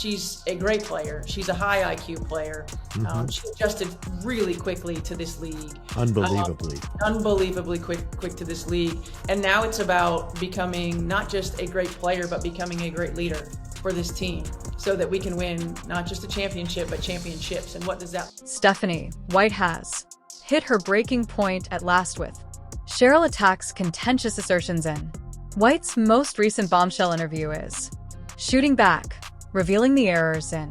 she's a great player. She's a high IQ player. She adjusted really quickly to this league. Unbelievably quick to this league. And now it's about becoming not just a great player, but becoming a great leader for this team so that we can win not just a championship, but championships. And what does that? Stephanie, White has hit her breaking point at last with Sheryl attacks contentious assertions in. White's most recent bombshell interview is shooting back, revealing the errors in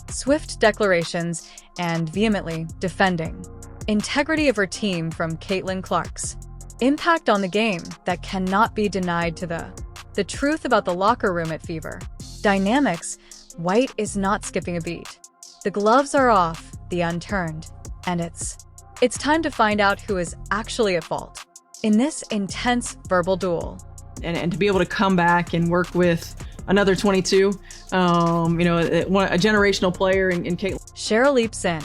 swift declarations and vehemently defending integrity of her team from CaitlinClark's impact on the game that cannot be denied to the truth about the locker room at Fever Dynamics. White is not skipping a beat. The gloves are off, the unturned, and it's time to find out who is actually at fault in this intense verbal duel. And to be able to come back and work with another 22, a generational player in Caitlin. Sheryl leaps in.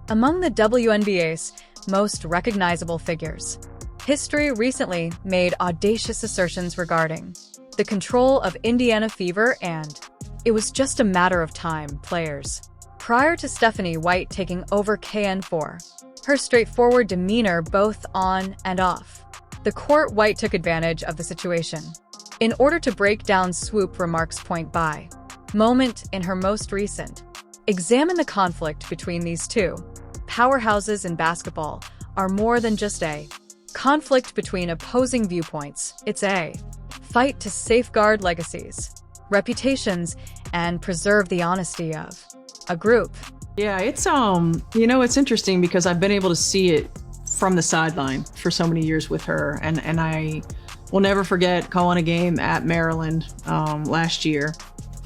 Among the WNBA's most recognizable figures, history recently made audacious assertions regarding the control of Indiana Fever, and it was just a matter of time. Players prior to Stephanie White taking over KN4, her straightforward demeanor both on and off the court, White took advantage of the situation in order to break down Swoop remarks point by moment in her most recent. Examine the conflict between these two powerhouses in basketball are more than just a conflict between opposing viewpoints. It's a fight to safeguard legacies, reputations, and preserve the honesty of a group. Yeah, it's it's interesting because I've been able to see it from the sideline for so many years with her, and I will never forget calling a game at Maryland last year,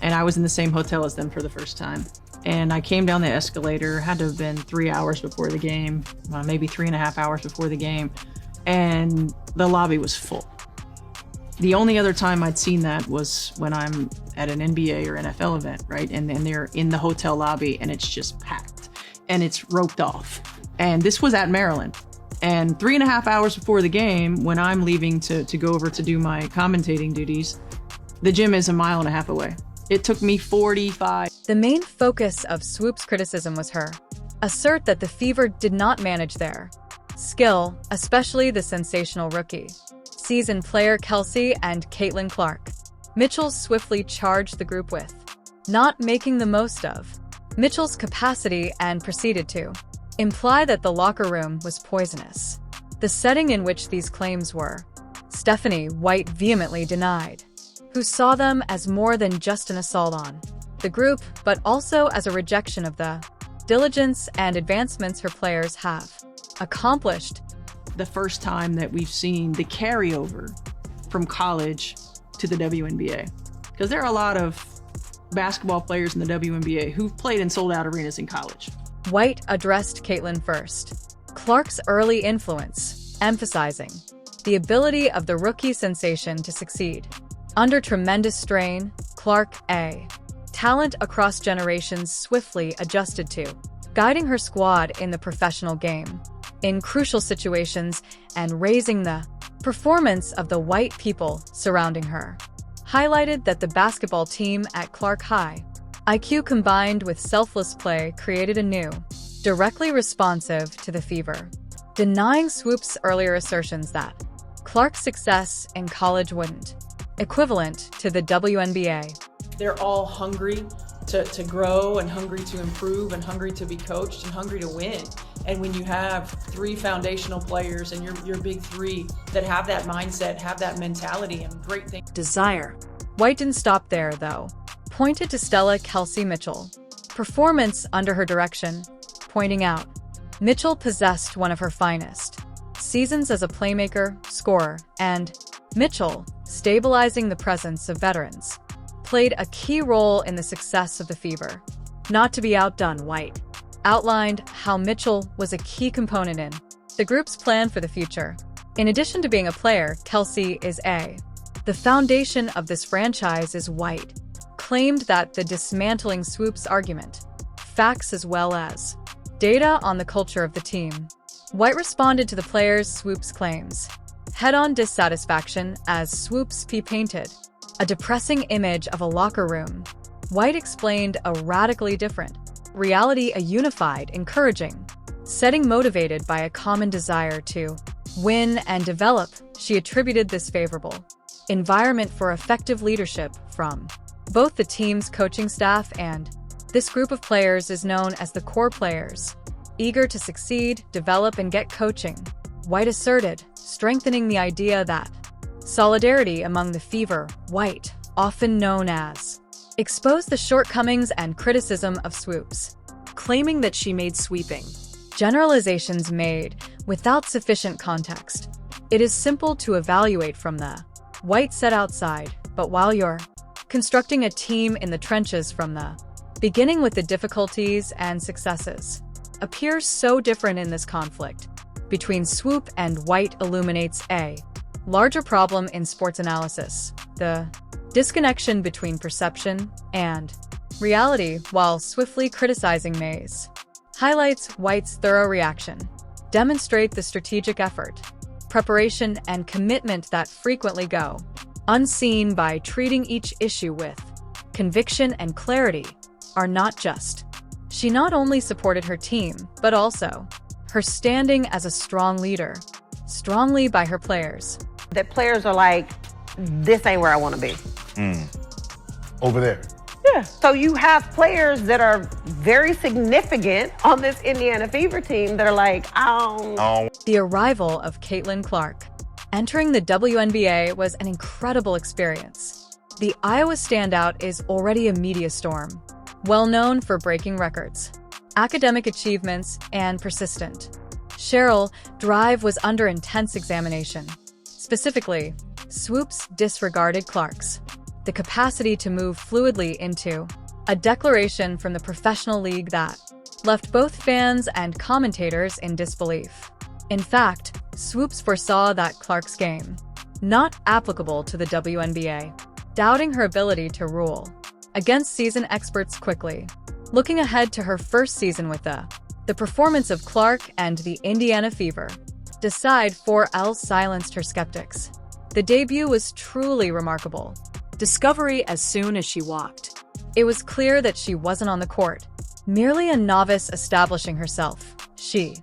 and I was in the same hotel as them for the first time. And I came down the escalator, had to have been 3 hours before the game, maybe 3.5 hours before the game, and the lobby was full. The only other time I'd seen that was when I'm at an NBA or NFL event, right? And then they're in the hotel lobby and it's just packed and it's roped off. And this was at Maryland. And 3.5 hours before the game, when I'm leaving to go over to do my commentating duties, the gym is 1.5 miles away. It took me 45. The main focus of Swoopes' criticism was her assert that the Fever did not manage their skill, especially the sensational rookie season player Kelsey and CaitlinClark. Mitchell swiftly charged the group with not making the most of Mitchell's capacity and proceeded to imply that the locker room was poisonous. The setting in which these claims were, Stephanie White vehemently denied, who saw them as more than just an assault on the group, but also as a rejection of the diligence and advancements her players have accomplished. The first time that we've seen the carryover from college to the WNBA. Because there are a lot of basketball players in the WNBA who've played in sold-out arenas in college. White addressed Caitlin first. Clark's early influence, emphasizing the ability of the rookie sensation to succeed under tremendous strain. Clark, a talent across generations, swiftly adjusted to guiding her squad in the professional game, in crucial situations, and raising the performance of the white people surrounding her. Highlighted that the basketball team at Clark High IQ combined with selfless play created a new, directly responsive to the Fever, denying Swoopes' earlier assertions that Clark's success in college wouldn't equivalent to the WNBA. They're all hungry to grow and hungry to improve and hungry to be coached and hungry to win. And when you have three foundational players and your big three that have that mindset, have that mentality and great things. Desire. White didn't stop there, though. Pointed to Stella Kelsey Mitchell. Performance under her direction, pointing out Mitchell possessed one of her finest seasons as a playmaker, scorer, and Mitchell, stabilizing the presence of veterans, played a key role in the success of the Fever. Not to be outdone, White outlined how Mitchell was a key component in the group's plan for the future. In addition to being a player, Kelsey is the foundation of this franchise. Is White claimed that the dismantling Swoopes argument, facts as well as data on the culture of the team. White responded to the players' Swoopes claims head-on dissatisfaction as Swoopes painted a depressing image of a locker room White explained a radically different, reality a unified, encouraging, setting motivated by a common desire to win and develop. She attributed this favorable environment for effective leadership from both the team's coaching staff and this group of players is known as the core players, eager to succeed, develop, and get coaching, White asserted, strengthening the idea that solidarity among the Fever. White, often known as, exposed the shortcomings and criticism of Swoopes, claiming that she made sweeping generalizations made without sufficient context. It is simple to evaluate from the White said outside, but while you're constructing a team in the trenches from the beginning with the difficulties and successes appears so different in this conflict between Swoop and White illuminates a larger problem in sports analysis, the disconnection between perception and reality, while swiftly criticizing Mays highlights White's thorough reaction, demonstrate the strategic effort, preparation, and commitment that frequently go unseen by treating each issue with conviction and clarity are not just. She not only supported her team, but also her standing as a strong leader, strongly by her players. That players are like, this ain't where I want to be. Over there. Yeah. So you have players that are very significant on this Indiana Fever team that are like, The arrival of CaitlinClark entering the WNBA was an incredible experience. The Iowa standout is already a media storm, well known for breaking records, academic achievements, and persistent. Sheryl drive was under intense examination. Specifically, Swoopes disregarded Clark's the capacity to move fluidly into a declaration from the professional league that left both fans and commentators in disbelief. In fact, Swoopes foresaw that Clark's game, not applicable to the WNBA, doubting her ability to rule against season experts quickly. Looking ahead to her first season with the performance of Clark and the Indiana Fever, Decide 4L silenced her skeptics. The debut was truly remarkable. Discovery as soon as she walked. It was clear that she wasn't on the court, merely a novice establishing herself. She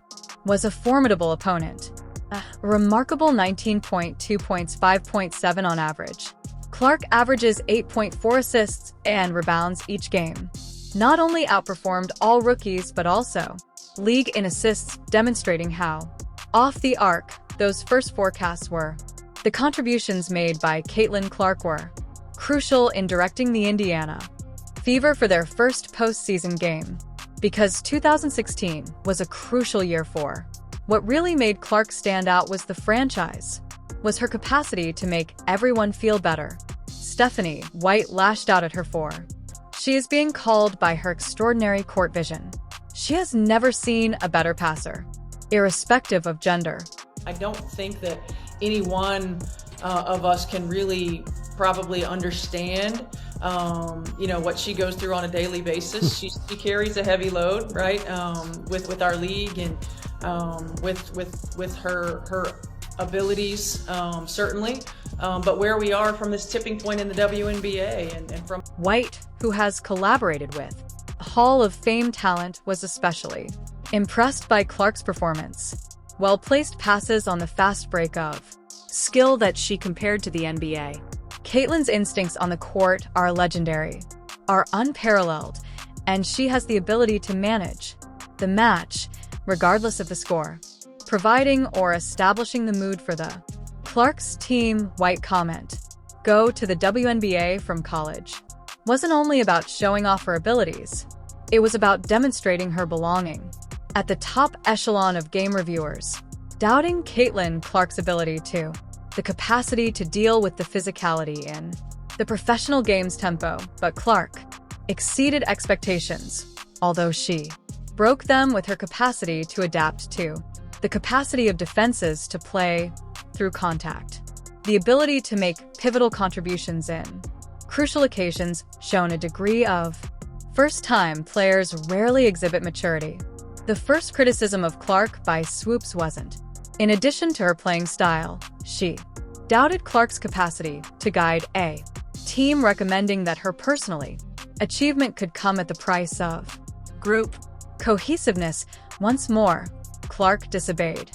was a formidable opponent. A remarkable 19.2 points, 5.7 on average. Clark averages 8.4 assists and rebounds each game. Not only outperformed all rookies but also league in assists, demonstrating how off the arc those first forecasts were. The contributions made by CaitlinClark were crucial in directing the Indiana Fever for their first postseason game, because 2016 was a crucial year for. What really made Clark stand out was the franchise, was her capacity to make everyone feel better. Stephanie White lashed out at her for. She is being called by her extraordinary court vision. She has never seen a better passer, irrespective of gender. I don't think that any one of us can really probably understand, what she goes through on a daily basis. She carries a heavy load, right? With our league and with her abilities, certainly. But where we are from this tipping point in the WNBA and from White, who has collaborated with Hall of Fame talent, was especially impressed by Clark's performance. Well-placed passes on the fast break of skill that she compared to the NBA. Caitlin's instincts on the court are legendary, are unparalleled, and she has the ability to manage the match, regardless of the score, providing or establishing the mood for the Clark's team. White comment, go to the WNBA from college, wasn't only about showing off her abilities, it was about demonstrating her belonging at the top echelon of game reviewers, doubting CaitlinClark's ability to the capacity to deal with the physicality in the professional game's tempo, but Clark exceeded expectations, although she broke them with her capacity to adapt to the capacity of defenses to play through contact, the ability to make pivotal contributions in crucial occasions, shown a degree of first-time players rarely exhibit maturity. The first criticism of Clark by Swoopes wasn't. In addition to her playing style, she doubted Clark's capacity to guide a team, recommending that her personally achievement could come at the price of group cohesiveness. Once more, Clark disobeyed.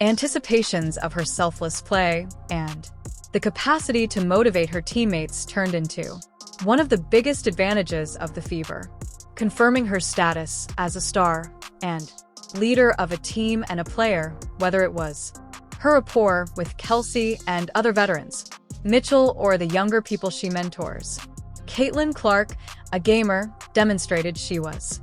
Anticipations of her selfless play and the capacity to motivate her teammates turned into one of the biggest advantages of the Fever, confirming her status as a star and leader of a team and a player, whether it was her rapport with Kelsey and other veterans, Mitchell, or the younger people she mentors. CaitlinClark, a gamer, demonstrated she was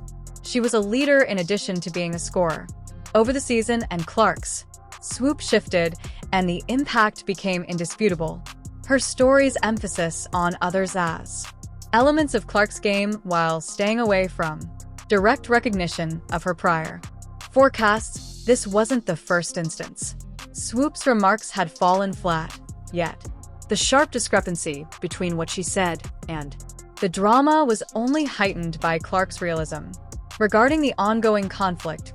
a leader in addition to being a scorer. Over the season, and Clark's swoop shifted, and the impact became indisputable. Her story's emphasis on others as elements of Clark's game while staying away from direct recognition of her prior forecasts. This wasn't the first instance. Swoopes' remarks had fallen flat, yet the sharp discrepancy between what she said and the drama was only heightened by Clark's realism. Regarding the ongoing conflict,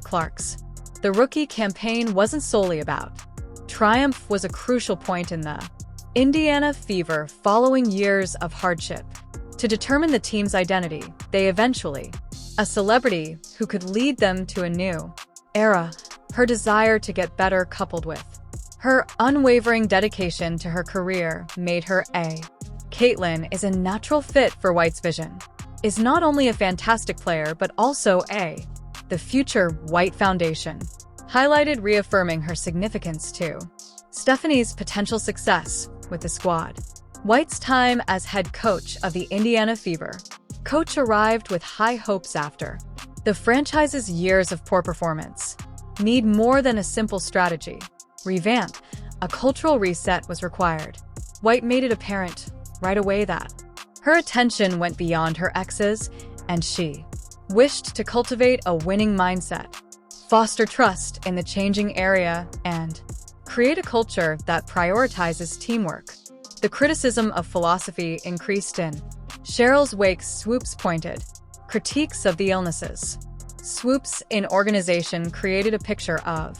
the rookie campaign wasn't solely about triumph. Was a crucial point in the Indiana Fever following years of hardship. To determine the team's identity, they eventually a celebrity who could lead them to a new era. Her desire to get better, coupled with her unwavering dedication to her career, made her a Caitlin is a natural fit for White's vision. Is not only a fantastic player but also the future White Foundation, highlighted, reaffirming her significance to Stephanie's potential success with the squad. White's time as head coach of the Indiana Fever coach arrived with high hopes after the franchise's years of poor performance. Need more than a simple strategy revamp. A cultural reset was required. White made it apparent right away that her attention went beyond her exes, and she wished to cultivate a winning mindset, foster trust in the changing area, and create a culture that prioritizes teamwork. The criticism of philosophy increased in Sheryl's wake. Swoopes pointed critiques of the illnesses. Swoopes in organization created a picture of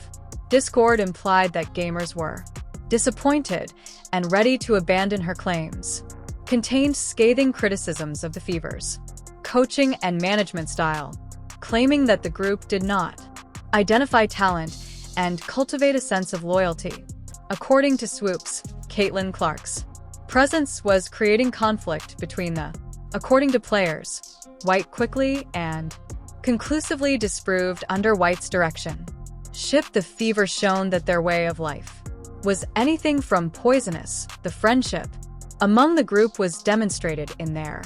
discord, implied that gamers were disappointed and ready to abandon her claims. Contained scathing criticisms of the Fever's coaching and management style, claiming that the group did not identify talent and cultivate a sense of loyalty. According to Swoopes, CaitlinClark's presence was creating conflict between the, according to players, White quickly and conclusively disproved under White's direction. The Fever shown that their way of life was anything from poisonous. The friendship among the group was demonstrated in their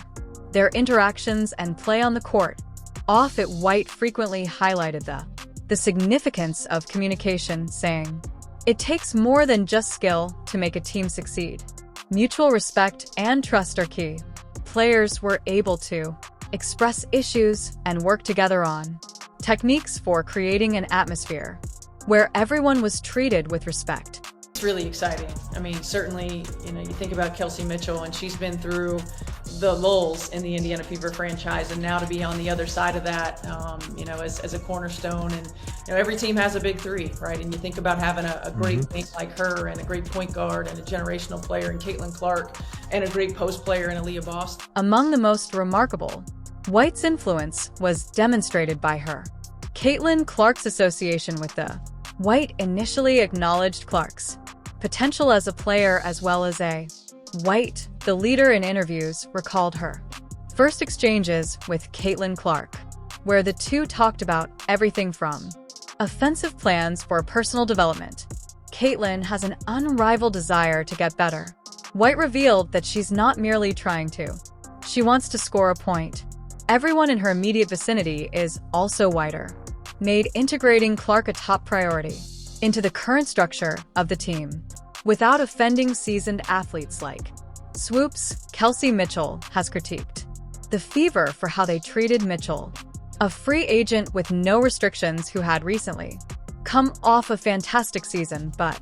interactions and play on the court. Off it, White frequently highlighted the significance of communication, saying, "It takes more than just skill to make a team succeed. Mutual respect and trust are key." Players were able to express issues and work together on techniques for creating an atmosphere where everyone was treated with respect. It's really exciting. I mean, certainly, you think about Kelsey Mitchell, and she's been through the lulls in the Indiana Fever franchise, and now to be on the other side of that, as a cornerstone. And every team has a big three, right? And you think about having a great wing like her, and a great point guard, and a generational player in CaitlinClark, and a great post player in Aaliyah Boston. Among the most remarkable, White's influence was demonstrated by her. CaitlinClark's association with the White initially acknowledged Clark's potential as a player as well as a White. The leader in interviews recalled her first exchanges with CaitlinClark, where the two talked about everything from offensive plans for personal development. Caitlin has an unrivaled desire to get better. White revealed that she's not merely trying to. She wants to score a point. Everyone in her immediate vicinity is also Whiter. Made integrating Clark a top priority into the current structure of the team, without offending seasoned athletes like Swoopes. Kelsey Mitchell has critiqued the Fever for how they treated Mitchell, a free agent with no restrictions who had recently come off a fantastic season but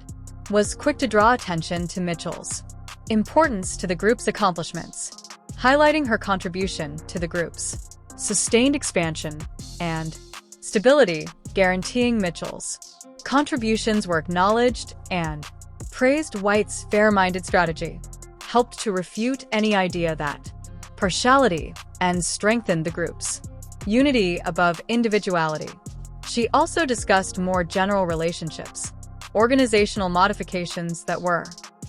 was quick to draw attention to Mitchell's importance to the group's accomplishments, highlighting her contribution to the group's sustained expansion and stability. Guaranteeing Mitchell's contributions were acknowledged and praised. White's fair-minded strategy helped to refute any idea that partiality and strengthened the group's unity above individuality. She also discussed more general relationships, organizational modifications that were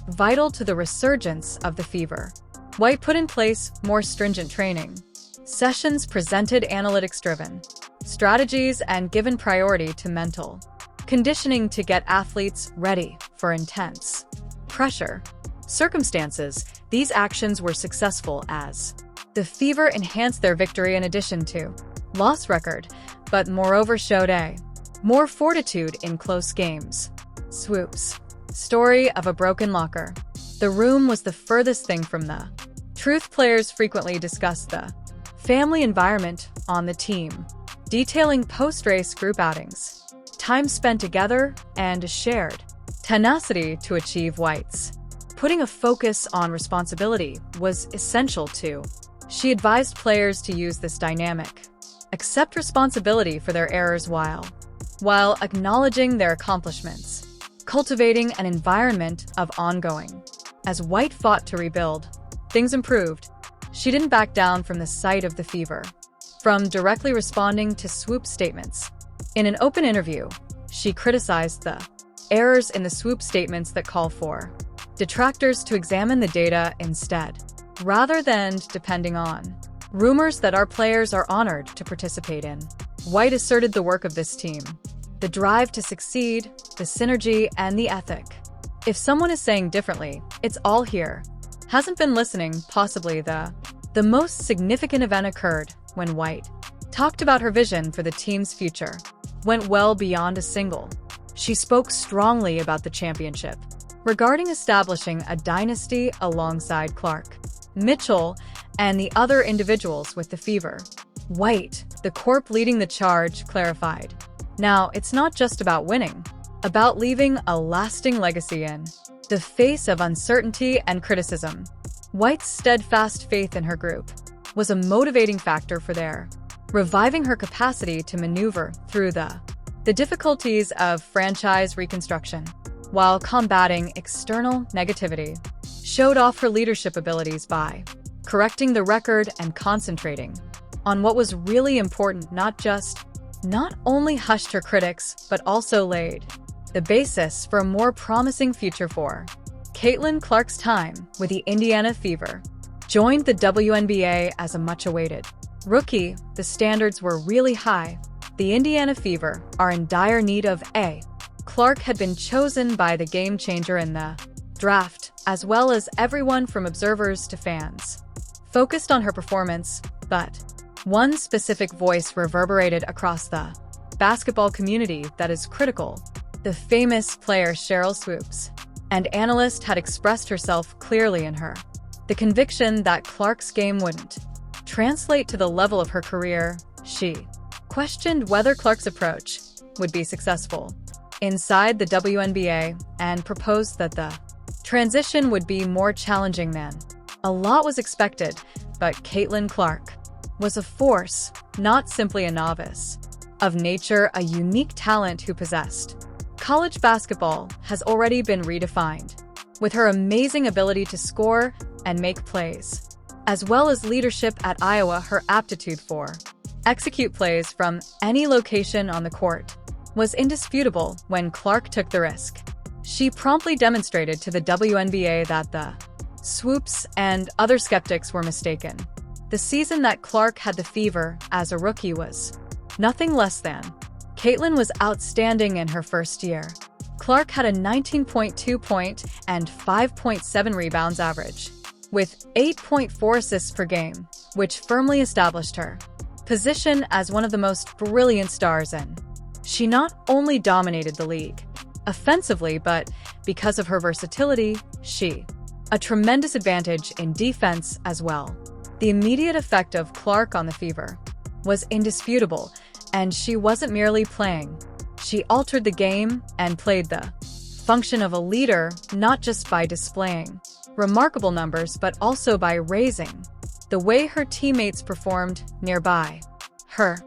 vital to the resurgence of the fever. White put in place more stringent training. Sessions presented analytics-driven strategies and given priority to mental conditioning to get athletes ready for intense pressure circumstances. These actions were successful as the Fever enhanced their victory in addition to loss record, but moreover showed a more fortitude in close games. Swoopes' story of a broken locker. The room was the furthest thing from the truth. Players frequently discussed the family environment on the team, detailing post-race group outings, time spent together, and a shared tenacity to achieve. White's putting a focus on responsibility was essential too. She advised players to use this dynamic, accept responsibility for their errors while acknowledging their accomplishments, cultivating an environment of ongoing. As White fought to rebuild, things improved. She didn't back down from the sight of the Fever, from directly responding to Swoopes' statements. In an open interview, she criticized the errors in the Swoopes statements that call for detractors to examine the data instead, rather than depending on rumors that our players are honored to participate in. White asserted the work of this team, the drive to succeed, the synergy, and the ethic. If someone is saying differently, it's all here. Hasn't been listening. Possibly the most significant event occurred when White talked about her vision for the team's future. Went well beyond a single. She spoke strongly about the championship, regarding establishing a dynasty alongside Clark, Mitchell, and the other individuals with the Fever. White, the corp leading the charge, clarified, "Now, it's not just about winning, about leaving a lasting legacy in the face of uncertainty and criticism." White's steadfast faith in her group was a motivating factor for their reviving her capacity to maneuver through the difficulties of franchise reconstruction, while combating external negativity. Showed off her leadership abilities by correcting the record and concentrating on what was really important. Not only hushed her critics, but also laid the basis for a more promising future for CaitlinClark's time with the Indiana Fever. Joined the WNBA as a much-awaited rookie, the standards were really high. The Indiana Fever are in dire need of a. Clark had been chosen by the game changer in the draft, as well as everyone from observers to fans focused on her performance, but one specific voice reverberated across the basketball community that is critical. The famous player Sheryl Swoopes, an analyst, had expressed herself clearly in her the conviction that Clark's game wouldn't translate to the level of her career. She questioned whether Clark's approach would be successful inside the WNBA and proposed that the transition would be more challenging than a lot was expected. But CaitlinClark was a force, not simply a novice of nature, a unique talent who possessed. College basketball has already been redefined, with her amazing ability to score and make plays, as well as leadership at Iowa. Her aptitude for execute plays from any location on the court was indisputable. When Clark took the risk, she promptly demonstrated to the WNBA that the Swoopes and other skeptics were mistaken. The season that Clark had the Fever as a rookie was nothing less than. Caitlin was outstanding in her first year. Clark had a 19.2 point and 5.7 rebounds average, with 8.4 assists per game, which firmly established her position as one of the most brilliant stars in. She not only dominated the league offensively, but because of her versatility, she a tremendous advantage in defense as well. The immediate effect of Clark on the Fever was indisputable, and she wasn't merely playing. She altered the game and played the function of a leader, not just by displaying remarkable numbers, but also by raising the way her teammates performed nearby her.